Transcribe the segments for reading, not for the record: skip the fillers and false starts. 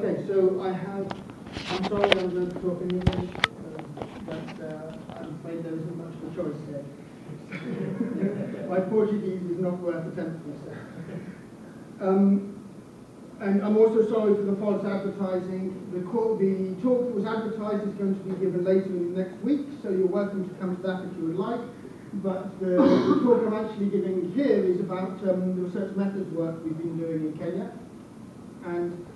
Okay, so I'm sorry I'm going to talk in English, but I'm afraid there isn't much of a choice here. My Portuguese is not worth attempting, so. And I'm also sorry for the false advertising. The talk that was advertised is going to be given later in the next week, so you're welcome to come to that if you would like. But the talk I'm actually giving here is about the research methods work we've been doing in Kenya. And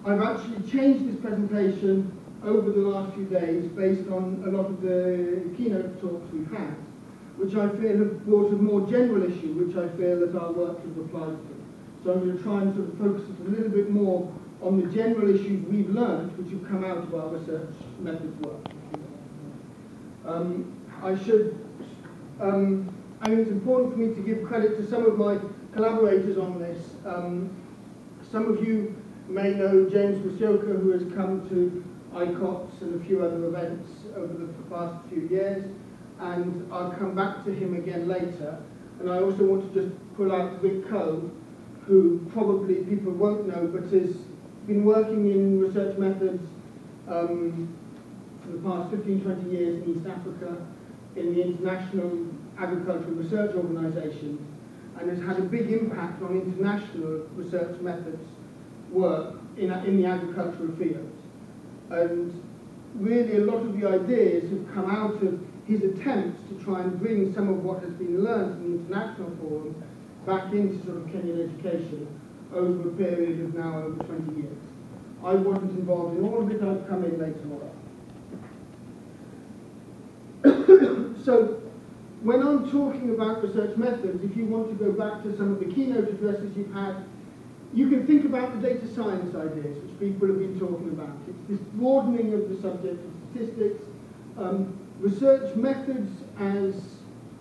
I've actually changed this presentation over the last few days based on a lot of the keynote talks we've had, which I feel have brought a more general issue, which I feel that our work has applied to. So I'm going to try and sort of focus it a little bit more on the general issues we've learned, which have come out of our research methods work. I think it's important for me to give credit to some of my collaborators on this. Some of you may know James Musyoka, who has come to ICOPS and a few other events over the past few years, and I'll come back to him again later. And I also want to just pull out Rick Coe, who probably people won't know, but has been working in research methods for the past 15, 20 years in East Africa, in the International Agricultural Research Organization, and has had a big impact on international research methods work in the agricultural field. And really a lot of the ideas have come out of his attempts to try and bring some of what has been learned in the international forum back into sort of Kenyan education over a period of now over 20 years. I wasn't involved in all of it, I've come in later on. So, when I'm talking about research methods, if you want to go back to some of the keynote addresses you've had, you can think about the data science ideas, which people have been talking about. It's this broadening of the subject of statistics. Research methods, as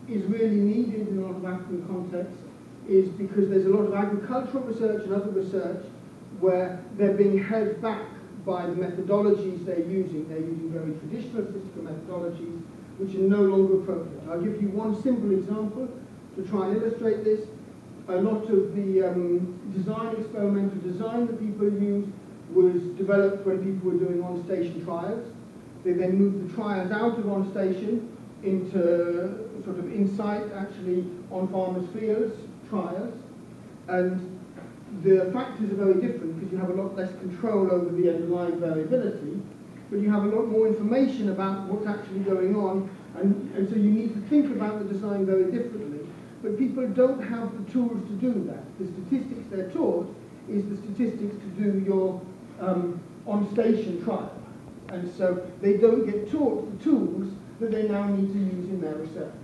is really needed in a lot of African contexts, is because there's a lot of agricultural research and other research where they're being held back by the methodologies they're using. They're using very traditional statistical methodologies, which are no longer appropriate. I'll give you one simple example to try and illustrate this. A lot of the experimental design that people use was developed when people were doing on-station trials. They then moved the trials out of on-station into sort of insight, actually on farmers' fields trials. And the factors are very different because you have a lot less control over the underlying variability, but you have a lot more information about what's actually going on, and so you need to think about the design very differently. But people don't have the tools to do that. The statistics they're taught is the statistics to do your on-station trial. And so they don't get taught the tools that they now need to use in their research.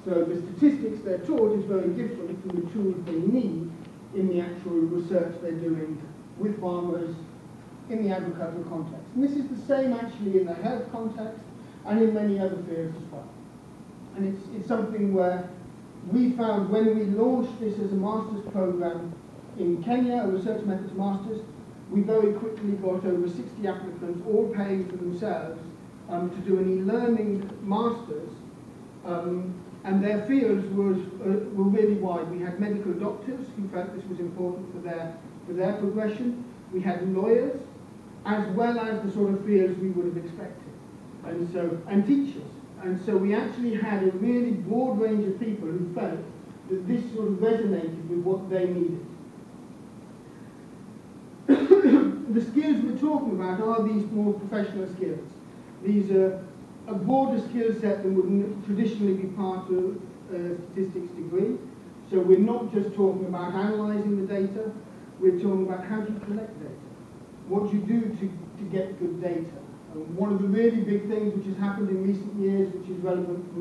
So the statistics they're taught is very different from the tools they need in the actual research they're doing with farmers in the agricultural context. And this is the same actually in the health context and in many other fields as well. And it's something where we found when we launched this as a master's program in Kenya, a research methods master's, we very quickly got over 60 applicants, all paying for themselves, to do an e-learning master's, and their fields were really wide. We had medical doctors who felt this was important for their progression. We had lawyers, as well as the sort of fields we would have expected, and teachers. And so we actually had a really broad range of people who felt that this sort of resonated with what they needed. The skills we're talking about are these more professional skills. These are a broader skill set than would traditionally be part of a statistics degree. So we're not just talking about analysing the data, we're talking about how do you collect data? What do you do to get good data? One of the really big things which has happened in recent years, which is relevant for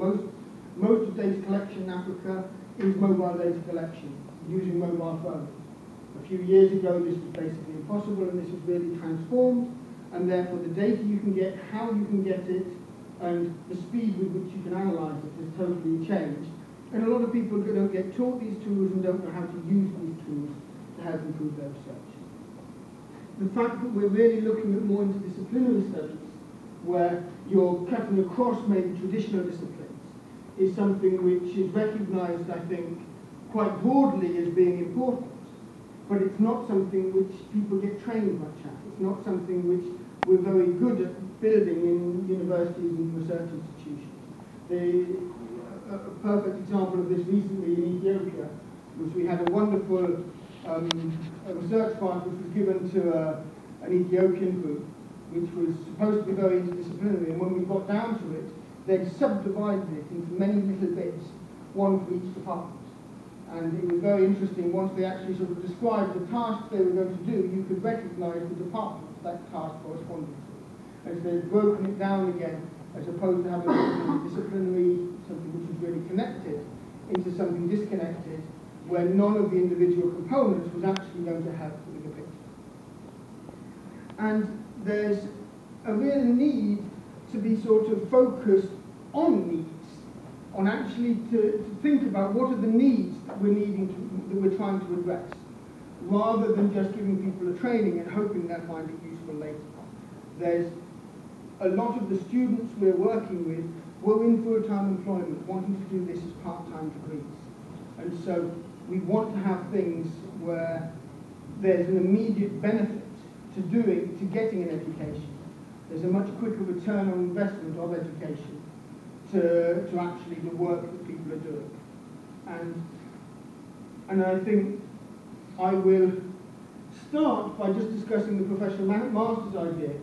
most of data collection in Africa, is mobile data collection, using mobile phones. A few years ago, this was basically impossible, and this has really transformed, and therefore the data you can get, how you can get it, and the speed with which you can analyse it has totally changed. And a lot of people don't get taught these tools and don't know how to use these tools to help improve their research. The fact that we're really looking at more interdisciplinary studies, where you're cutting across maybe traditional disciplines, is something which is recognised, I think, quite broadly as being important. but it's not something which people get trained much at. It's not something which we're very good at building in universities and research institutions. A perfect example of this recently in Ethiopia was we had a wonderful a research grant which was given to an Ethiopian group, which was supposed to be very interdisciplinary, and when we got down to it, they'd subdivided it into many little bits, one for each department. And it was very interesting, once they actually sort of described the tasks they were going to do, you could recognise the department that task corresponded to. As they'd broken it down again, as opposed to having something disciplinary, something which was really connected, into something disconnected, where none of the individual components was actually going to help the bigger picture. And there's a real need to be sort of focused on needs, on actually to think about what are the needs that we're trying to address, rather than just giving people a training and hoping they'll find it useful later. There's a lot of the students we're working with were in full-time employment, wanting to do this as part-time degrees. And so we want to have things where there's an immediate benefit to getting an education. There's a much quicker return on investment of education to actually the work that people are doing. And I think I will start by just discussing the professional master's idea,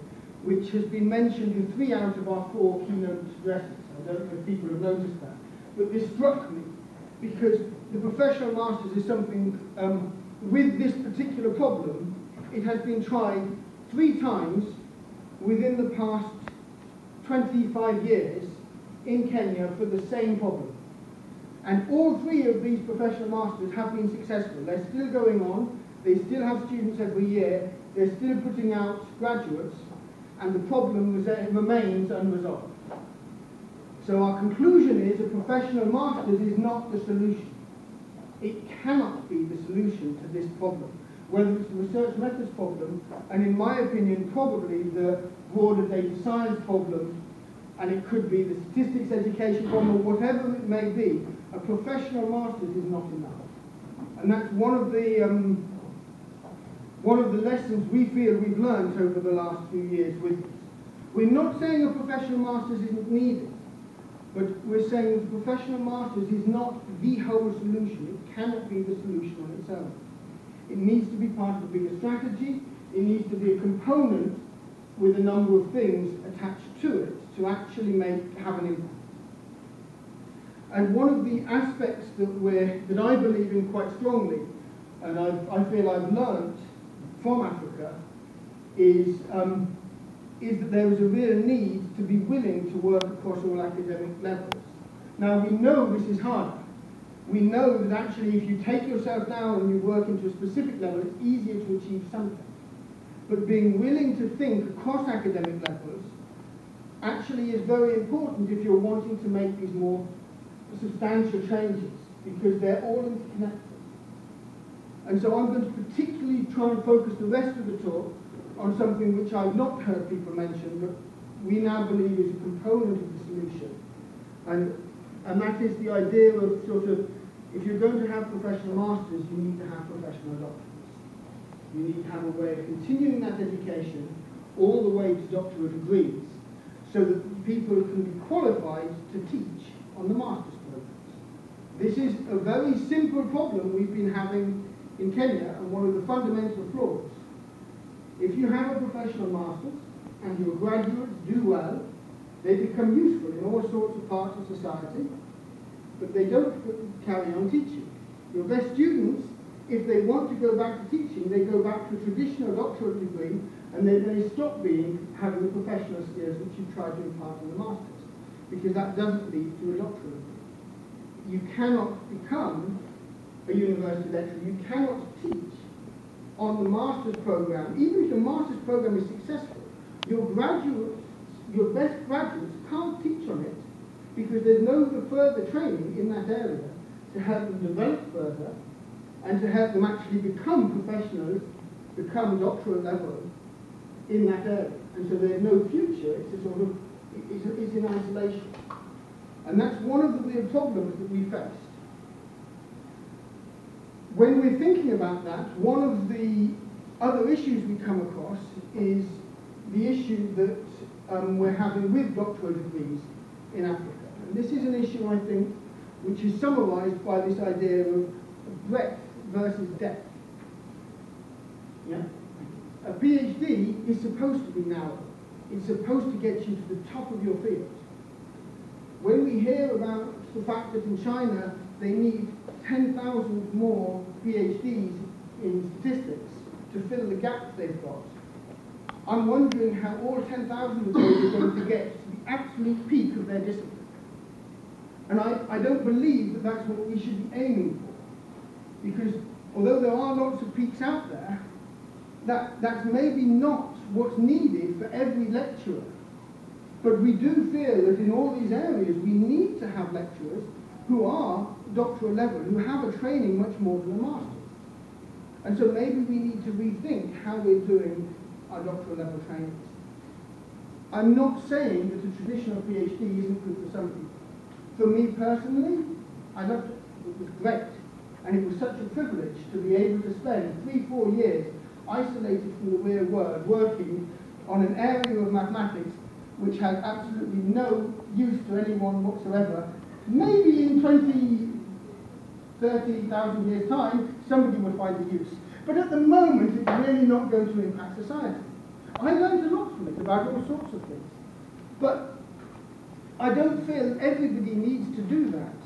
which has been mentioned in 3 out of our 4 keynote addresses. I don't know if people have noticed that. But this struck me because the professional master's is something, with this particular problem, it has been tried 3 times within the past 25 years in Kenya for the same problem. And all 3 of these professional masters have been successful. They're still going on, they still have students every year, they're still putting out graduates, and the problem remains unresolved. So our conclusion is a professional master's is not the solution. It cannot be the solution to this problem, whether it's the research methods problem, and in my opinion probably the broader data science problem, and it could be the statistics education problem, or whatever it may be. A professional master's is not enough. And that's one of the lessons we feel we've learned over the last few years with this. We're not saying a professional master's isn't needed, but we're saying that the professional master's is not the whole solution. It cannot be the solution on its own. It needs to be part of a bigger strategy. It needs to be a component with a number of things attached to it to actually have an impact. And one of the aspects that I believe in quite strongly, and I feel I've learned from Africa, is that there is a real need to be willing to work across all academic levels. Now we know this is harder. We know that actually if you take yourself down and you work into a specific level, it's easier to achieve something. But being willing to think across academic levels actually is very important if you're wanting to make these more substantial changes, because they're all interconnected. And so I'm going to particularly try and focus the rest of the talk on something which I've not heard people mention, but we now believe is a component of the solution. And that is the idea of sort of, if you're going to have professional masters, you need to have professional doctorates. You need to have a way of continuing that education all the way to doctorate degrees, so that people can be qualified to teach on the master's programs. This is a very simple problem we've been having in Kenya, and one of the fundamental flaws. If you have a professional master's and your graduates do well, they become useful in all sorts of parts of society, but they don't carry on teaching. Your best students, if they want to go back to teaching, they go back to a traditional doctorate degree, and then they stop having the professional skills which you've tried to impart in the master's, because that doesn't lead to a doctorate degree. You cannot become a university lecturer, you cannot teach on the master's program. Even if the master's program is successful, your best graduates can't teach on it, because there's no further training in that area to help them develop further and to help them actually become professionals, become doctoral level in that area. And so there's no future, it's in isolation. And that's one of the real problems that we faced. when we're thinking about that, one of the other issues we come across is the issue that we're having with doctoral degrees in Africa. And this is an issue, I think, which is summarised by this idea of breadth versus depth. Yeah? A PhD is supposed to be narrow. It's supposed to get you to the top of your field. When we hear about the fact that in China they need 10,000 more PhDs in statistics to fill the gaps they've got, I'm wondering how all 10,000 of those are going to get to the absolute peak of their discipline. And I don't believe that that's what we should be aiming for. Because although there are lots of peaks out there, that's maybe not what's needed for every lecturer. But we do feel that in all these areas we need to have lecturers who are doctoral level, who have a training much more than a master's. And so maybe we need to rethink how we're doing our doctoral level trainings. I'm not saying that a traditional PhD isn't good for some people. For me personally, I loved it. It was great. And it was such a privilege to be able to spend 3-4 years isolated from the real world, working on an area of mathematics which has absolutely no use to anyone whatsoever. Maybe in 30,000 years' time, somebody will find the use. But at the moment, it's really not going to impact society. I learned a lot from it about all sorts of things. But I don't feel everybody needs to do that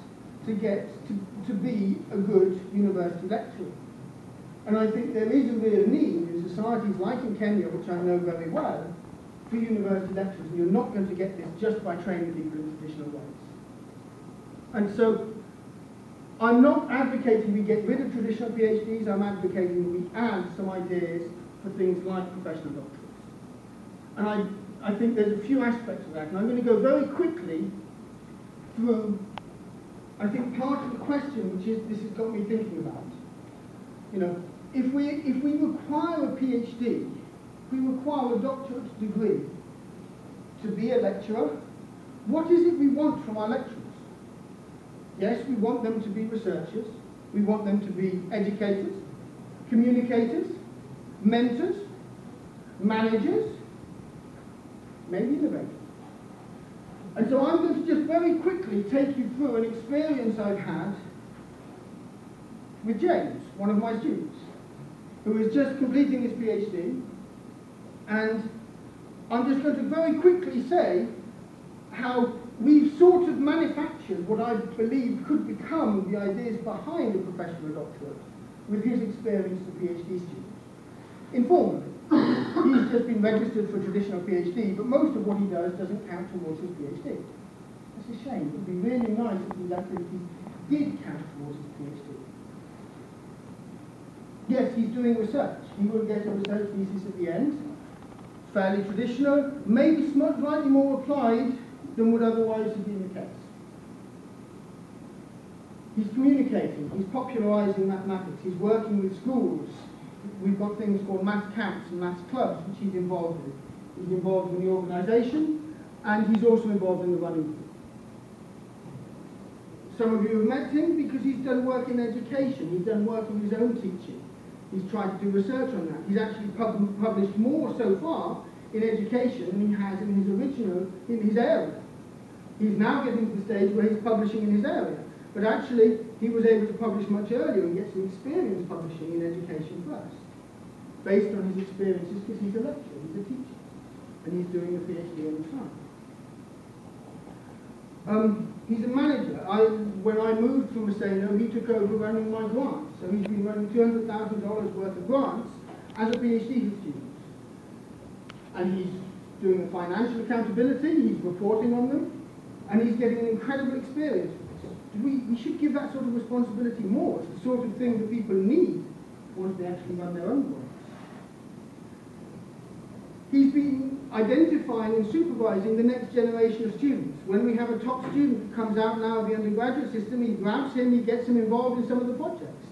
to get to be a good university lecturer. And I think there is a real need in societies like in Kenya, which I know very well, for university lecturers. And you're not going to get this just by training people in traditional ways. And so I'm not advocating we get rid of traditional PhDs, I'm advocating we add some ideas for things like professional doctorates. And I think there's a few aspects of that, and I'm going to go very quickly through, I think, part of the question, which is, this has got me thinking about. You know, if we require a PhD, if we require a doctorate degree to be a lecturer, what is it we want from our lecturers? Yes, we want them to be researchers, we want them to be educators, communicators, mentors, managers, maybe innovators. And so I'm going to just very quickly take you through an experience I've had with James, one of my students, who is just completing his PhD. And I'm just going to very quickly say how we've sort of manufactured what I believe could become the ideas behind a professional doctorate with his experience as a PhD student. Informally, he's just been registered for a traditional PhD, but most of what he does doesn't count towards his PhD. That's a shame. It would be really nice if these activities did count towards his PhD. Yes, he's doing research. He will get a research thesis at the end. Fairly traditional, maybe slightly more applied than would otherwise have been the case. He's communicating, he's popularising mathematics, he's working with schools. We've got things called maths camps and maths clubs, which he's involved in. He's involved in the organisation, and he's also involved in the running group. Some of you have met him because he's done work in education, he's done work in his own teaching. He's tried to do research on that. He's actually published more so far in education than he has in his area. He's now getting to the stage where he's publishing in his area. But actually, he was able to publish much earlier and get some experience publishing in education first, based on his experiences, because he's a lecturer, he's a teacher, and he's doing a PhD on the side. He's a manager. When I moved from Maseno, he took over running my grants. So he's been running $200,000 worth of grants as a PhD for students. And he's doing the financial accountability, he's reporting on them, and he's getting an incredible experience. We should give that sort of responsibility more. It's the sort of thing that people need once they actually run their own grants. He's been identifying and supervising the next generation of students. When we have a top student who comes out now of the undergraduate system, he grabs him, he gets him involved in some of the projects.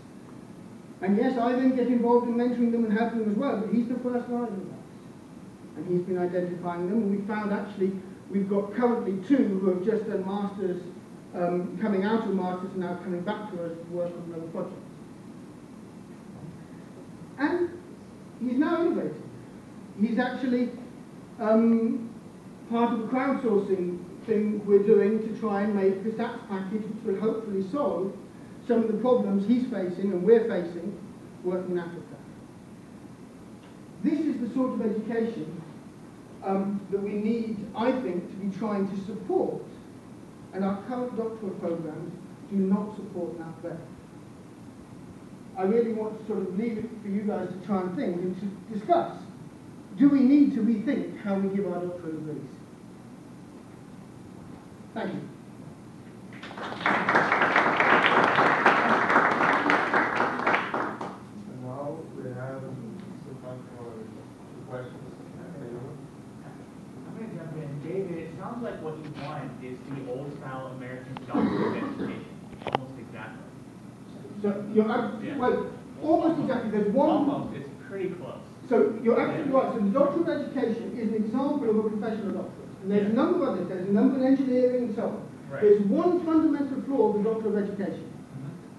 And yes, I then get involved in mentoring them and helping them as well, but he's the first line of that. And he's been identifying them, and we found actually we've got currently 2 who have just done masters, coming out of masters and now coming back to us to work on another project. And he's now innovating. He's actually part of the crowdsourcing thing we're doing to try and make this apps package, which will hopefully solve some of the problems he's facing and we're facing working in Africa. This is the sort of education that we need, I think, to be trying to support, and our current doctoral programs do not support that very. I really want to sort of leave it for you guys to try and think and to discuss. Do we need to rethink how we give our doctoral degrees? Thank you. And now we have some time for questions. I'm going to jump in. David, it sounds like what you want is the old-style American doctorate education, almost exactly. So you're well, almost exactly. There's one. Almost. It's pretty close. So you're absolutely right. So the doctorate of education is an example of a professional doctorate. And there's a number of others. There's a number in engineering and so on. Right. There's one fundamental flaw of the doctorate of education.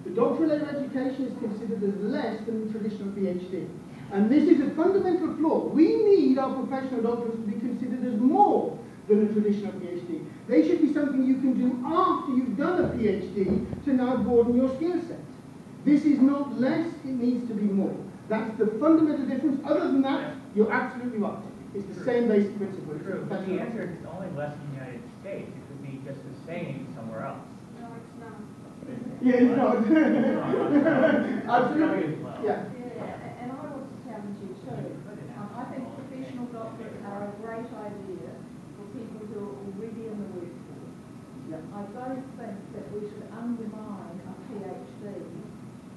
The doctorate of education is considered as less than the traditional PhD. And this is a fundamental flaw. We need our professional doctorates to be considered as more than a traditional PhD. They should be something you can do after you've done a PhD to now broaden your skill set. This is not less, it needs to be more. That's the fundamental difference. Other than that, you're absolutely right. It's the same basic principle. True, but the answer is only less in the United States. It could be just the same somewhere else. No, it's not. Yeah, it's not. Absolutely. Yeah. And I want to challenge you too. I think professional doctorates are a great idea for people who are already in the workforce. Yeah. I don't think that we should undermine a PhD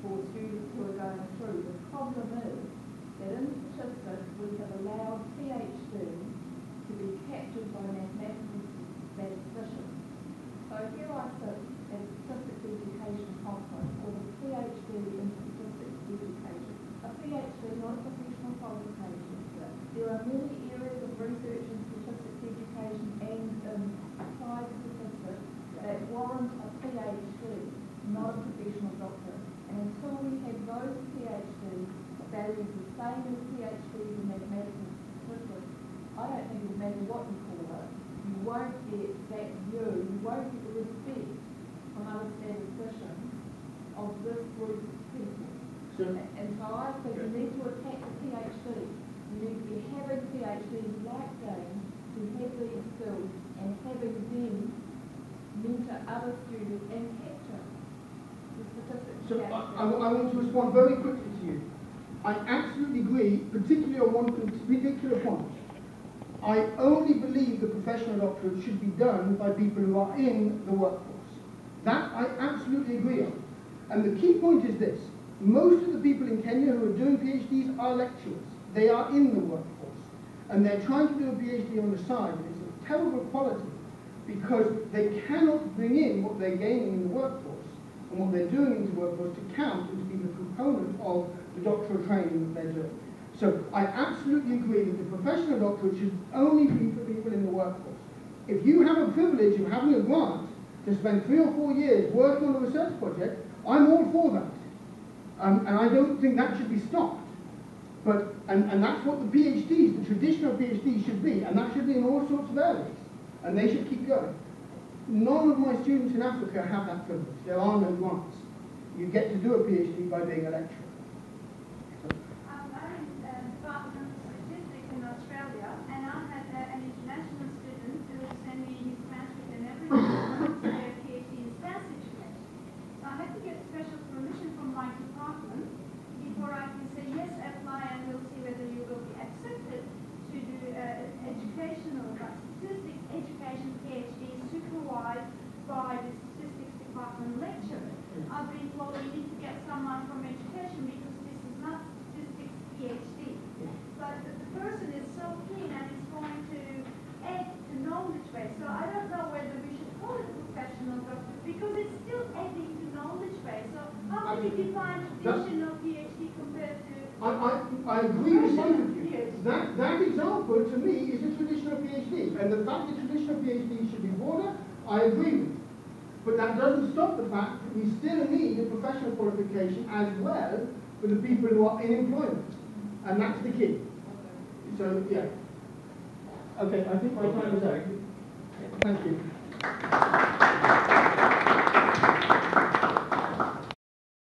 for students who are going through. The problem is that in statistics we have allowed PhD to be captured by mathematical statisticians. So here I sit at a statistics education conference with a PhD in statistics education. A PhD, not a professional qualification. There are many areas of research in statistics education and applied statistics that warrant a PhD, not a professional doctorate. And until we have those PhDs valued the same as PhDs in mathematical statistics, I don't think it will matter what you call it, you won't get that view, you won't get the respect from other statisticians of this group of people. Sure. And so I think you need to attack the PhD. You need to be having PhDs like James who have these skills and having them mentor other students and capture the statistics. So I want to respond very quickly to you. I absolutely agree, particularly on one particular point. I only believe the professional doctorate should be done by people who are in the workforce. That I absolutely agree on. And the key point is this. Most of the people in Kenya who are doing PhDs are lecturers. They are in the workforce. And they're trying to do a PhD on the side. And it's a terrible quality because they cannot bring in what they're gaining in the workforce and what they're doing in the workforce to count and to be the component of the doctoral training that they're doing. So I absolutely agree that the professional doctorate should only be for people in the workforce. If you have a privilege of having a grant to spend 3 or 4 years working on a research project, I'm all for that. And I don't think that should be stopped. But, and that's what the PhDs, the traditional PhDs should be, and that should be in all sorts of areas. And they should keep going. None of my students in Africa have that privilege. There are no grants. You get to do a PhD by being a lecturer. I'm in the Department of Statistics in Australia, and I had an international student who would send me his transcript and everything to their PhD in stats education. So I had to get special permission from my department before I can say, yes, apply, and we'll see whether you will be accepted to do educational statistics education PhD supervised by the statistics department lecturer. I've been told we need to get someone from education because this is not statistics PhD. But the person is so keen and is going to add to knowledge base. So I don't know whether we should call it a professional doctor because it's still adding to knowledge base. So how do we define traditional PhD compared to... I agree with both of you. That example to me is a traditional PhD. And the fact that traditional PhD should be broader, I agree with. But that doesn't stop the fact that we still need a professional qualification as well for the people who are in employment. And that's the key. So, yeah. Okay, I think my time is up. Thank you.